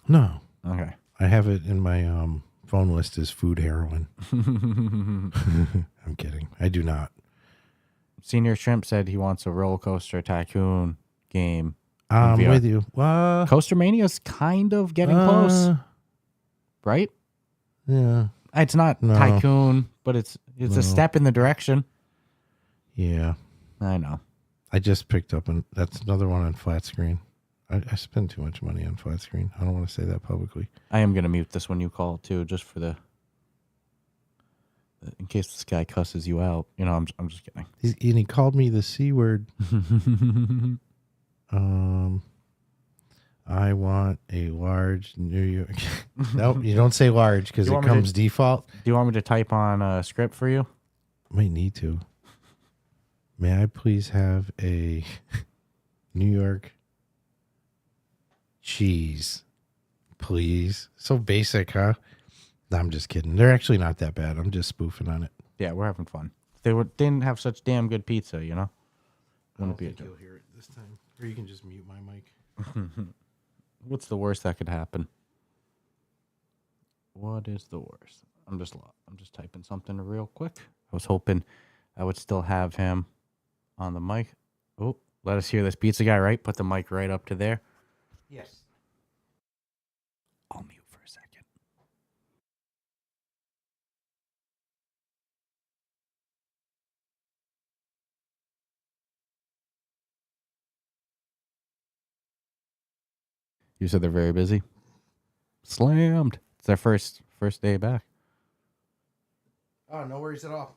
No. Okay. I have it in my phone list as food heroin. I'm kidding. I do not. Senior Shrimp said he wants a roller coaster tycoon game. I'm VR. with you. Coaster Mania's kind of getting close, right? Yeah. It's not No. tycoon, but it's a step in the direction. Yeah. I know. I just picked up, and that's another one on flat screen. I spend too much money on flat screen. I don't want to say that publicly. I am gonna mute this when you call too, just for in case this guy cusses you out. You know, I'm just kidding. And he called me the C word. I want a large New York. Nope, you don't say large because it comes default. Do you want me to type on a script for you? Might need to. May I please have a New York cheese, please? So basic, huh? No, I'm just kidding. They're actually not that bad. I'm just spoofing on it. Yeah, we're having fun. They didn't have such damn good pizza, you know. I don't think you'll hear it this time. Or you can just mute my mic. What's the worst that could happen? What is the worst? I'm just typing something real quick. I was hoping I would still have him on the mic. Oh, let us hear this pizza guy, right? Put the mic right up to there. Yes. I'll mute for a second. You said they're very busy. Slammed. It's their first day back. Oh, no worries at all.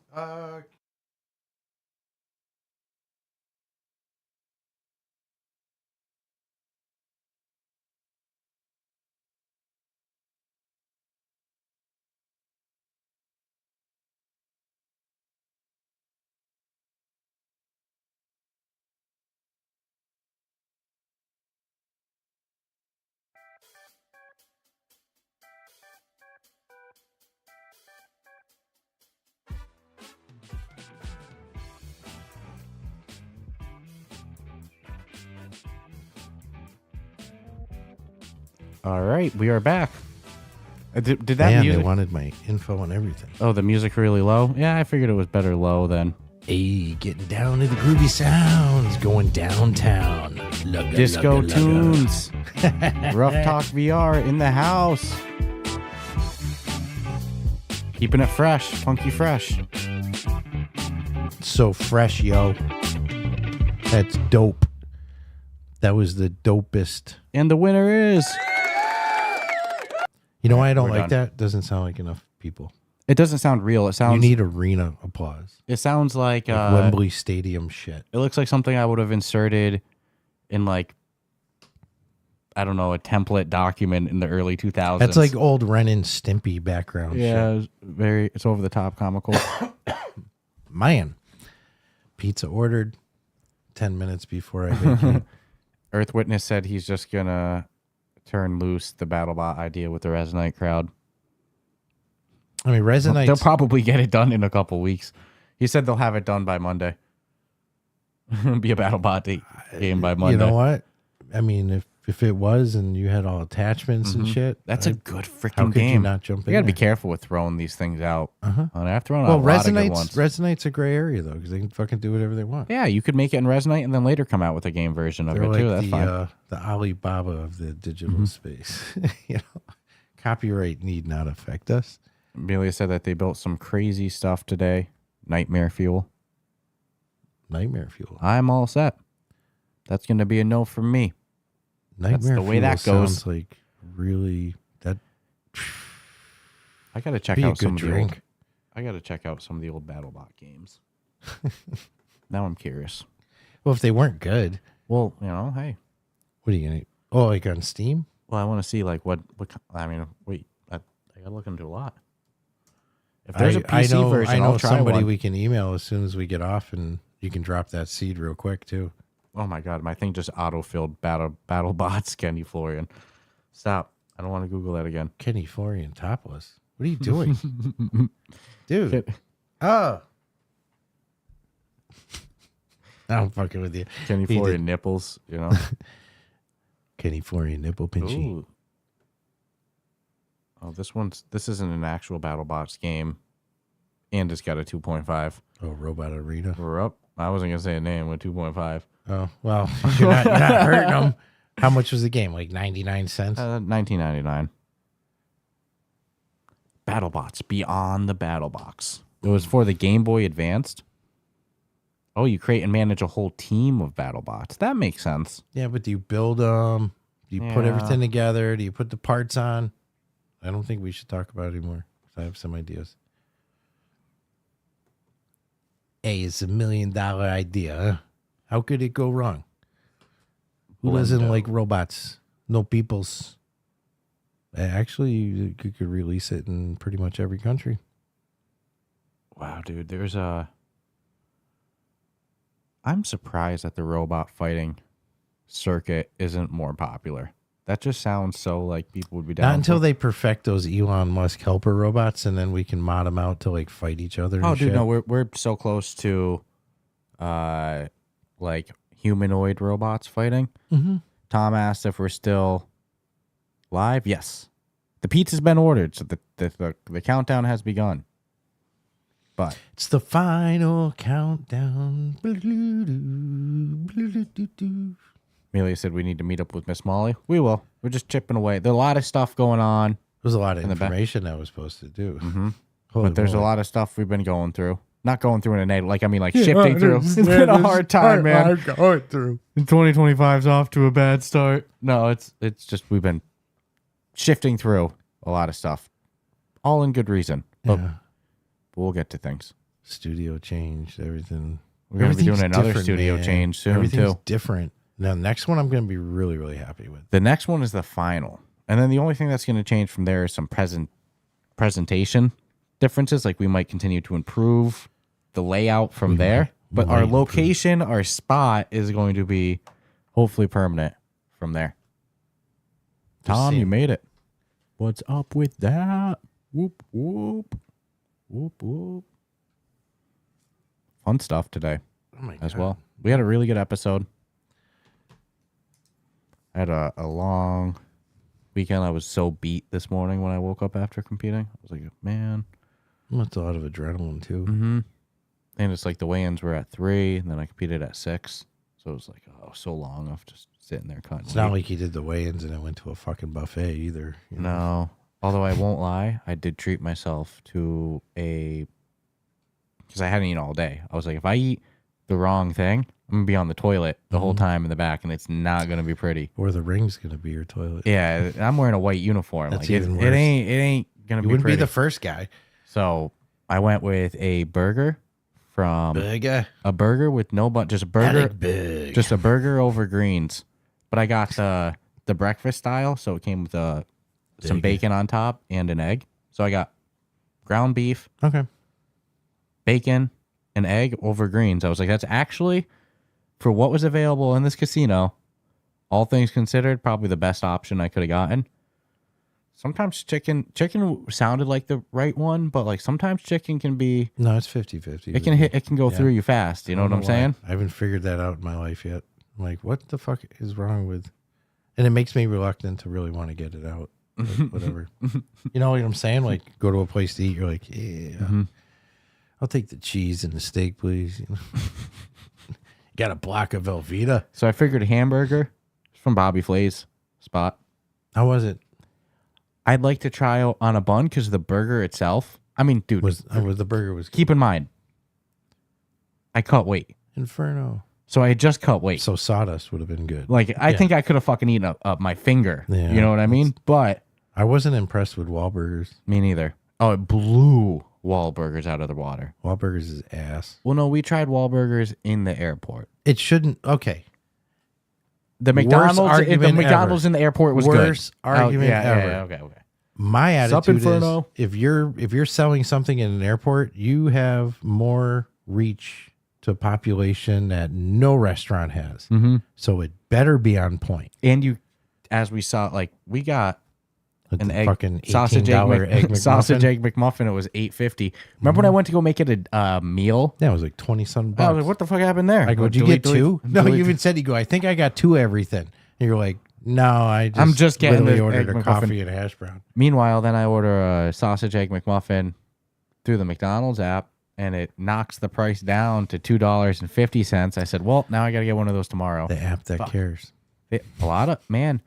All right, we are back. Did that Man, music? they wanted my info and everything. Oh, the music really low? Yeah, I figured it was better low then. Hey, getting down to the groovy sounds, going downtown. Lugga, Disco lugga, lugga. tunes. Ruff Talk VR in the house. Keeping it fresh, funky fresh. So fresh, yo. That's dope. That was the dopest. And the winner is... You know why I don't We're like done. that? Doesn't sound like enough people. It doesn't sound real. It You sounds... need arena applause. It sounds like... Like Wembley Stadium shit. It looks like something I would have inserted in like... I don't know, a template document in the early 2000s. That's like old Ren and Stimpy background Yeah, shit. it's over the top comical. Man. Pizza ordered 10 minutes before I vacate. Earth Witness said he's just gonna turn loose the BattleBot idea with the Resonite crowd. I mean, Resonite. They'll probably get it done in a couple weeks. He said they'll have it done by Monday. Be a BattleBot game by Monday. You know what? I mean, if it was and you had all attachments and shit, That's a good how freaking could you game. not jump in? You gotta be there? careful with throwing these things out. I've thrown out Well, a lot of good ones. Resonite's a gray area though, because they can fucking do whatever they want. Yeah, you could make it in Resonite and then later come out with a game version of They're it like too. That's fine. the Alibaba of the digital space. You know, copyright need not affect us. Amelia said that they built some crazy stuff today. Nightmare Fuel. Nightmare Fuel. I'm all set. That's gonna be a no from me. Nightmare the way Fuel that goes. sounds like really that. I gotta check Be a out some good of the old. drink. I gotta check out some of the old BattleBot games. Now I'm curious. Well, if they weren't good, Well, you know, hey. what are you gonna? Oh, like on Steam? Well, I want to see like what. I mean, wait. I gotta look into a lot. If there's a PC version, I know I'll try somebody one. we can email as soon as we get off, and you can drop that seed real quick too. Oh my god, my thing just auto-filled battle bots, Kenny Florian. Stop. I don't want to Google that again. Kenny Florian topless. What are you doing? Dude. Oh. I'm fucking with you. Kenny Florian nipples, you know. Kenny Florian nipple pinchy. Ooh. Oh, this isn't an actual BattleBots game. And it's got a 2.5. Oh, Robot Arena. We're up. I wasn't gonna say a name with 2.5. Oh, well, you're not hurting them. How much was the game? Like 99 cents? $19.99. BattleBots Beyond the Battle Box. It was for the Game Boy Advanced. Oh, you create and manage a whole team of BattleBots. That makes sense. Yeah, but do you build them? Do you put everything together? Do you put the parts on? I don't think we should talk about it anymore. I have some ideas. Hey, it's $1 million idea. How could it go wrong? Who doesn't like robots? No peoples. Actually, you could release it in pretty much every country. Wow, dude. I'm surprised that the robot fighting circuit isn't more popular. That just sounds so like people would be down. Not until they perfect those Elon Musk helper robots, and then we can mod them out to like fight each other. Oh, and dude, shit. no, we're so close to, like humanoid robots fighting. Mm-hmm. Tom asked if we're still live. Yes, the pizza's been ordered, so the countdown has begun. But it's the final countdown. Amelia said we need to meet up with Miss Molly. We will. We're just chipping away. There's a lot of stuff going on. There's a lot of information I was supposed to do. Mm-hmm. But there's a lot of stuff we've been going through. Not going through in a negative, like shifting through. It's been a hard time, man. I'm going through. 2025's off to a bad start. No, it's just we've been shifting through a lot of stuff. All in good reason. But we'll get to things. Studio changed, everything. We're going to be doing another studio change soon, Everything's too. different. Now, the next one I'm going to be really, really happy with. The next one is the final. And then the only thing that's going to change from there is some presentation differences. Like we might continue to improve the layout from there. But our location, our spot is going to be hopefully permanent from there. Tom, you made it. What's up with that? Whoop, whoop. Whoop, whoop. Fun stuff today as well. We had a really good episode. I had a long weekend. I was so beat this morning when I woke up after competing. I was like, man. That's a lot of adrenaline, too. Mm-hmm. And it's like the weigh-ins were at 3, and then I competed at 6. So it was like, so long of just sitting there cutting. It's not like you did the weigh-ins and I went to a fucking buffet either. You know? No. Although I won't lie, I did treat myself to because I hadn't eaten all day. I was like, if I eat the wrong thing, I'm going to be on the toilet the whole time in the back, and it's not going to be pretty. Or the ring's going to be your toilet. Yeah, I'm wearing a white uniform. That's like even worse. It ain't going to be wouldn't pretty. be the first guy. So I went with a burger from a burger with no bun, just a burger, just a burger over greens. But I got the breakfast style, so it came with some bacon on top and an egg. So I got ground beef, bacon, and egg over greens. I was like, that's actually, for what was available in this casino, all things considered, probably the best option I could have gotten. Sometimes chicken sounded like the right one, but like sometimes chicken can be... No, it's 50-50. It can go through you fast. You know what I'm saying? I haven't figured that out in my life yet. I'm like, what the fuck is wrong with... And it makes me reluctant to really want to get it out. Whatever. You know what I'm saying? Like, go to a place to eat, you're like, yeah, I'll take the cheese and the steak, please. You know? Got a block of Velveeta. So I figured a hamburger from Bobby Flay's spot. How was it? I'd like to try out on a bun because the burger itself. I mean, dude, the burger was good. Keep in mind, I cut weight. Inferno. So I had just cut weight. So sawdust would have been good. Like, I think I could have fucking eaten up my finger. Yeah, you know what I mean? But I wasn't impressed with Wahlburgers. Me neither. Oh, it blew Wahlburgers out of the water. Wahlburgers is ass. Well, no, we tried Wahlburgers in the airport. It shouldn't. Okay. The McDonald's in the airport was worst argument ever. Yeah, okay. My attitude is, Inferno. if you're selling something in an airport, you have more reach to population that no restaurant has. Mm-hmm. So it better be on point. And you, as we saw, like we got an egg, fucking sausage egg, egg McMuffin. sausage egg McMuffin. It was $8.50. Remember when I went to go make it a meal? Yeah, it was like 20-some bucks. I was like, what the fuck happened there? I go, did you get two? No, you even said, you go, I think I got two everything. And you're like, no, I'm just getting literally the ordered egg a McMuffin. coffee and a hash brown. Meanwhile, then I order a sausage egg McMuffin through the McDonald's app, and it knocks the price down to $2.50. I said, well, now I got to get one of those tomorrow. The app that cares. A lot of, man,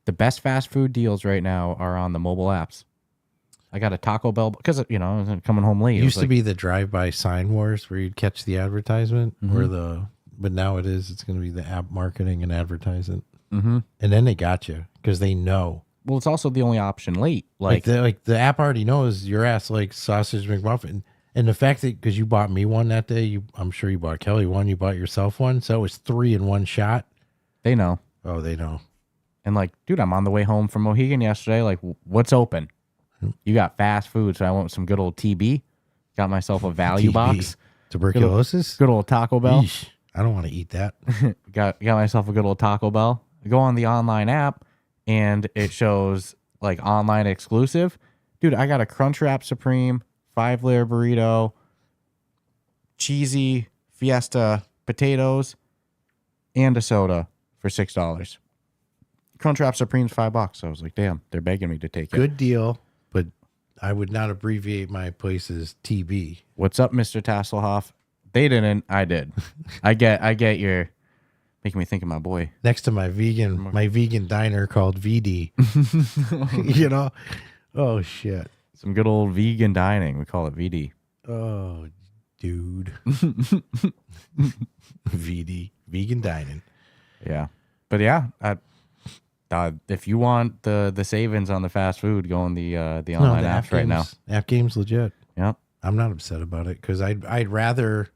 the best fast food deals right now are on the mobile apps. I got a Taco Bell because, you know, I was coming home late. It used to be the drive-by sign wars where you'd catch the advertisement, but now it's going to be the app marketing and advertising. Mm-hmm. And then they got you because they know. Well, it's also the only option late. Like the app already knows your ass likes sausage McMuffin. And the fact that, because you bought me one that day, I'm sure you bought Kelly one, you bought yourself one. So it was 3 in one shot. They know. Oh, they know. And like, dude, I'm on the way home from Mohegan yesterday. Like, what's open? You got fast food. So I went with some good old TB. Got myself a value TB. box. Tuberculosis? Good old Taco Bell. Yeesh, I don't want to eat that. got myself a good old Taco Bell. I go on the online app and it shows like online exclusive. Dude, I got a Crunchwrap Supreme, 5-layer burrito, cheesy Fiesta potatoes, and a soda for $6. Crunchwrap Supreme's $5. I was like, damn, they're begging me to take it. Good deal, but I would not abbreviate my place's TB. What's up, Mr. Tasselhoff? They didn't. I did. I get your making me think of my boy. Next to my vegan diner called VD. You know? Oh, shit. Some good old vegan dining. We call it VD. Oh, dude. VD. Vegan dining. Yeah. But yeah, if you want the savings on the fast food, go on the online apps right now. App Game's legit. Yep. I'm not upset about it because I'd rather,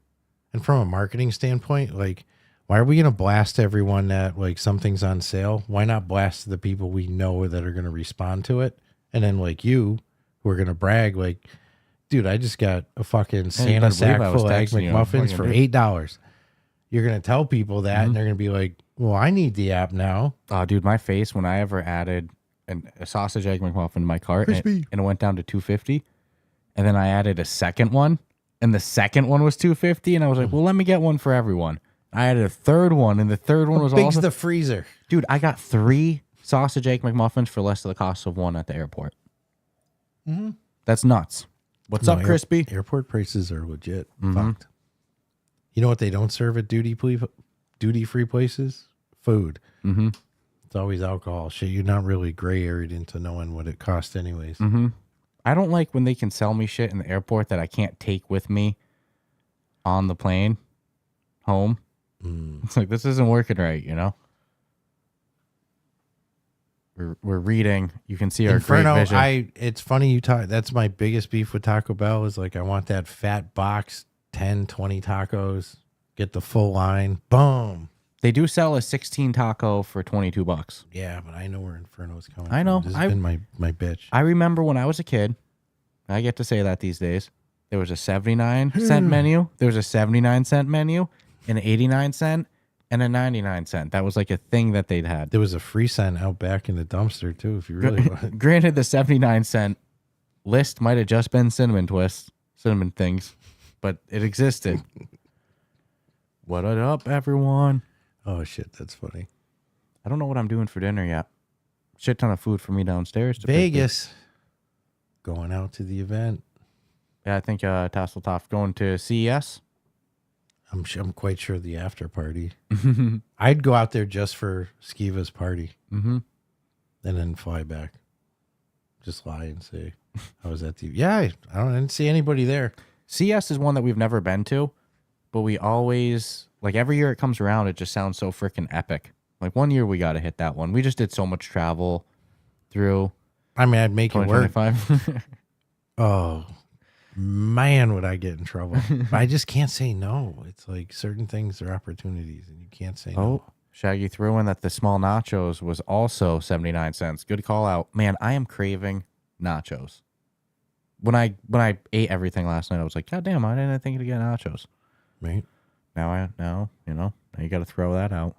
and from a marketing standpoint, like, why are we going to blast everyone that like something's on sale? Why not blast the people we know that are going to respond to it? And then like you, who are going to brag like, dude, I just got a fucking Santa sack full of Egg McMuffins for $8. You're going to tell people that and they're going to be like, well, I need the app now. Oh, dude, my face when I ever added a sausage egg McMuffin to my cart and it went down to $2.50. And then I added a second one and the second one was $2.50. And I was like, well, let me get one for everyone. I added a third one, and the third one was big's also the freezer. Dude, I got 3 sausage egg McMuffins for less of the cost of one at the airport. Mm-hmm. That's nuts. What's up, Crispy? Airport prices are legit. Fucked. You know what they don't serve at duty-free places? Food. Mm-hmm. It's always alcohol. Shit, you're not really gray areaed into knowing what it costs anyways. Mm-hmm. I don't like when they can sell me shit in the airport that I can't take with me on the plane home. It's like, this isn't working right, you know? We're reading. You can see our Inferno, great vision. It's funny you talk. That's my biggest beef with Taco Bell is like, I want that fat box, 10, 20 tacos, get the full line. Boom. They do sell a 16 taco for $22. Yeah, but I know where Inferno's coming I know. from. This has been my bitch. I remember when I was a kid, I get to say that these days, there was a 79-cent menu. There was a 79-cent menu, an 89-cent, and a 99-cent. That was like a thing that they'd had. There was a free cent out back in the dumpster too, if you really want. Granted, the 79-cent list might have just been cinnamon things, but it existed. What up, everyone? Oh shit, that's funny. I don't know what I'm doing for dinner yet. Shit ton of food for me downstairs. Vegas. Going out to the event. Yeah, I think Tasseltoff going to CES. I'm quite sure the after party. I'd go out there just for Skiva's party. Mm-hmm. And then fly back. Just lie and say I was at the... Yeah, I didn't see anybody there. CES is one that we've never been to, but we always... Like, every year it comes around, it just sounds so freaking epic. Like, one year we got to hit that one. We just did so much travel through... I mean, I'd make it work. 2025. Oh, man, would I get in trouble. I just can't say no. It's like certain things are opportunities, and you can't say no. Shaggy threw in that the small nachos was also 79 cents. Good call out. Man, I am craving nachos. When I ate everything last night, I was like, God damn, I didn't think to get nachos. Right. Now you got to throw that out.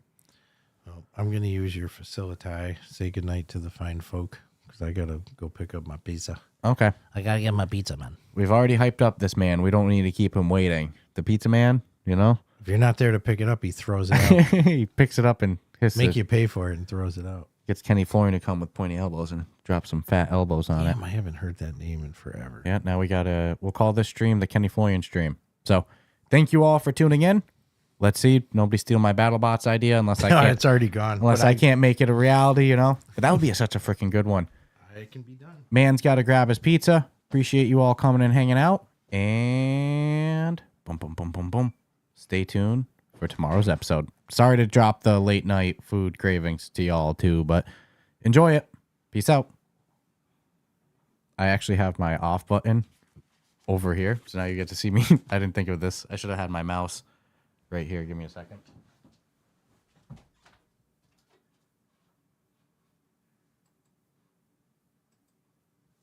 Well, I'm going to use your facility. Say goodnight to the fine folk because I got to go pick up my pizza. Okay. I got to get my pizza, man. We've already hyped up this man. We don't need to keep him waiting. The pizza man, If you're not there to pick it up, he throws it out. he picks it up and Make you pay for it and throws it out. Gets Kenny Florian to come with pointy elbows and drop some fat elbows on it. I haven't heard that name in forever. Yeah, now we'll call this stream the Kenny Florian stream. So thank you all for tuning in. Let's see. Nobody steal my BattleBots idea unless I can't. It's already gone. Unless I can't make it a reality, But that would be such a freaking good one. It can be done. Man's got to grab his pizza. Appreciate you all coming and hanging out. And boom, boom, boom, boom, boom. Stay tuned for tomorrow's episode. Sorry to drop the late night food cravings to y'all too, but enjoy it. Peace out. I actually have my off button over here, so now you get to see me. I didn't think of this. I should have had my mouse right here. Give me a second.